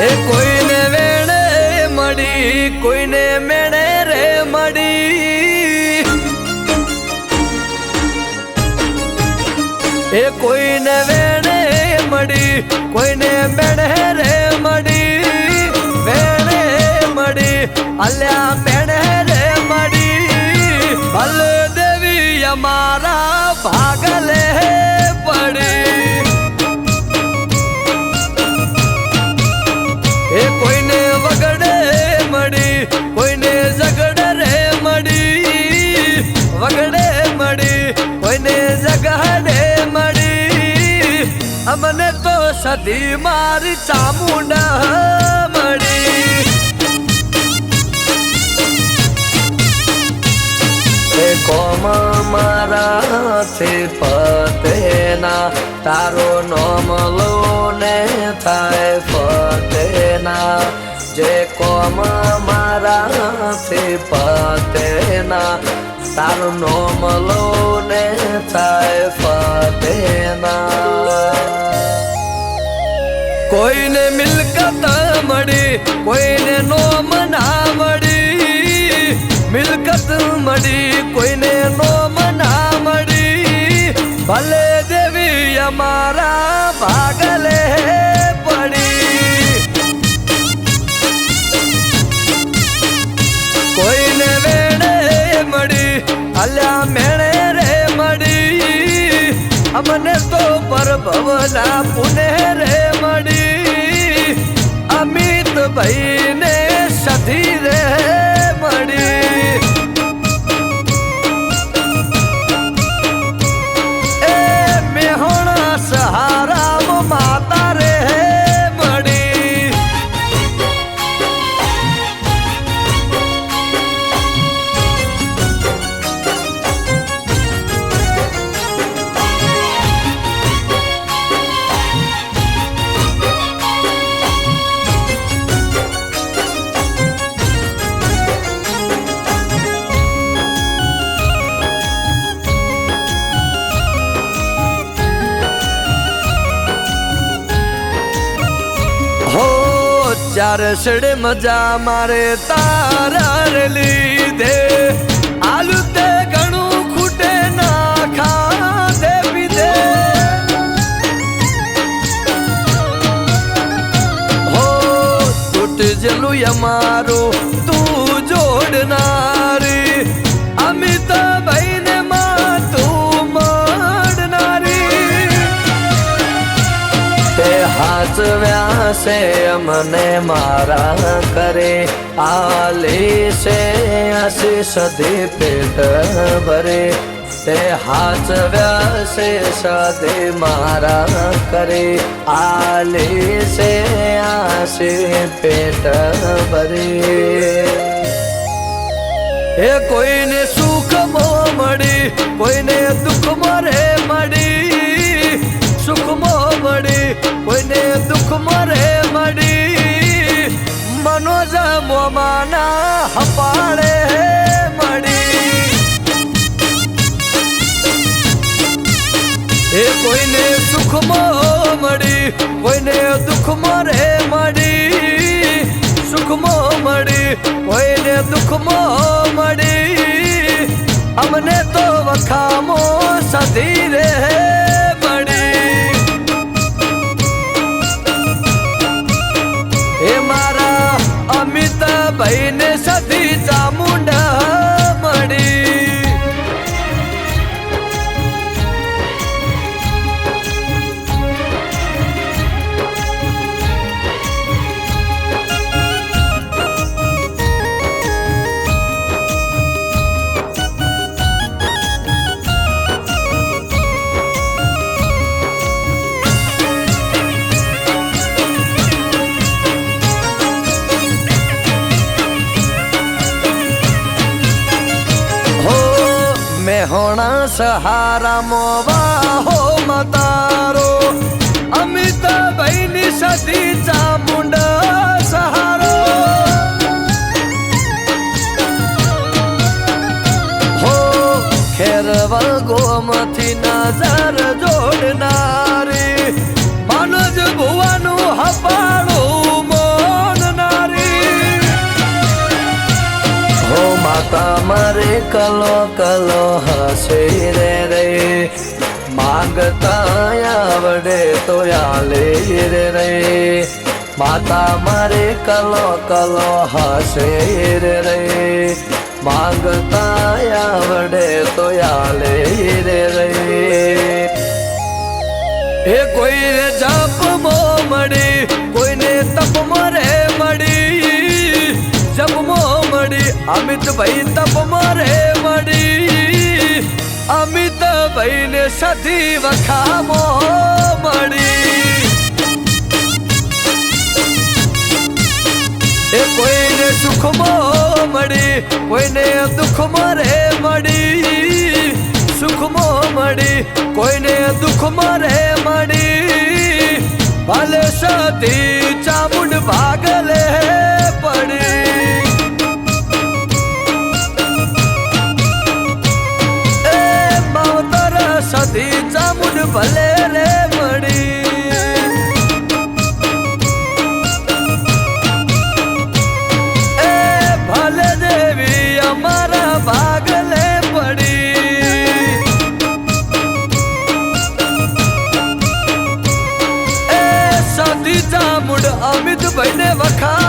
એ કોઈને વેણે મળી કોઈને મેણે રે મળી એ કોઈને વેણે મળી કોઈને મેણે રે મળી વેણે મળી અલ્યા મેણે રે મળી ભલ દેવી અમારા ભાગલે પડી એ કોઈને વગડે મળી કોઈને ઝગડે રે મળી વગડે મળી કોઈને ઝગડે મળી અમને તો સદી મારી ચામુંડા મળી એ કોમ મારા છે ફતેના તારો નોમ લો ને થાય ફતેના જે કોમ મારા છે ફતેના તારો નોમ લો ને થાય ફતેના કોઈને મિલકત મળી કોઈને નોમ ના મળી મિલકત મળી કોઈને નોમ ના મળી ભલે દેવી અમારા ભાગલે પડી કોઈને વેણે મળી અલ્યા મેણે રે મળી અમને તો પરભવના પુને રે મળી અમિત ભાઈને સધી રે મળી એ મેહોણા સહારામાં માતા રે મળી ચાર સડે મજા મારે તારા લીધે આલુ તે ઘણું ખૂટે ના ખાધે પીધે હો તૂટ જલું અમારું તું જોડનારી અમિત ભાઈને માં તું મળનારી તે હાથ વ્યાસે અમને મારા કરે આલી છે આશી સદી પેટ ભરે તે હાથ વ્યાસે સદી મારા કરે આલી છે આશી પેટ ભરે એ કોઈને સુખ મળી કોઈને દુઃખ મરે મળી સુખ મળી કોઈને દુઃખ મરે મળી મનોજ મોમાના હપાળે મળી એ કોઈને સુખ મળી કોઈને દુઃખ મરે મળી સુખ મળી કોઈને દુઃખ મળી અમને તો વખામો સધી રે અમિત ભાઈને સધી ચામુંડા મળી મેહોણા સહારા મોવાહો મતારો અમિત ભાઈની સદી ચામુંડા સહારો હો ખેરવલ ગોમથી નજર જોડનારી મનોજ ભુવાનું હપાળું કલો કલો હસે રે માંગતા આવડે તો આલે રે માતા મારે કલો કલો હસે રે માંગતા આવડે તો આલે રે એ કોઈને જપમો મળી કોઈને તપમો રે મળી જપમો મળી અમિતભાઈ તપમો રે મળી અમિતભાઈ ને સધી વખામો મળી એ કોઈને સુખમો મળી કોઈને દુઃખમો રે મળી સુખમો મળી કોઈને દુઃખમો રે મળી ભલે સતી ચામુંડ ભાગલે પડી એ માવતર સતી ચામુંડ ભલે રે મળી એ ભલે દેવી અમારા ભાગલે પડી ચામુંડ અમિતભાઈ ને વખા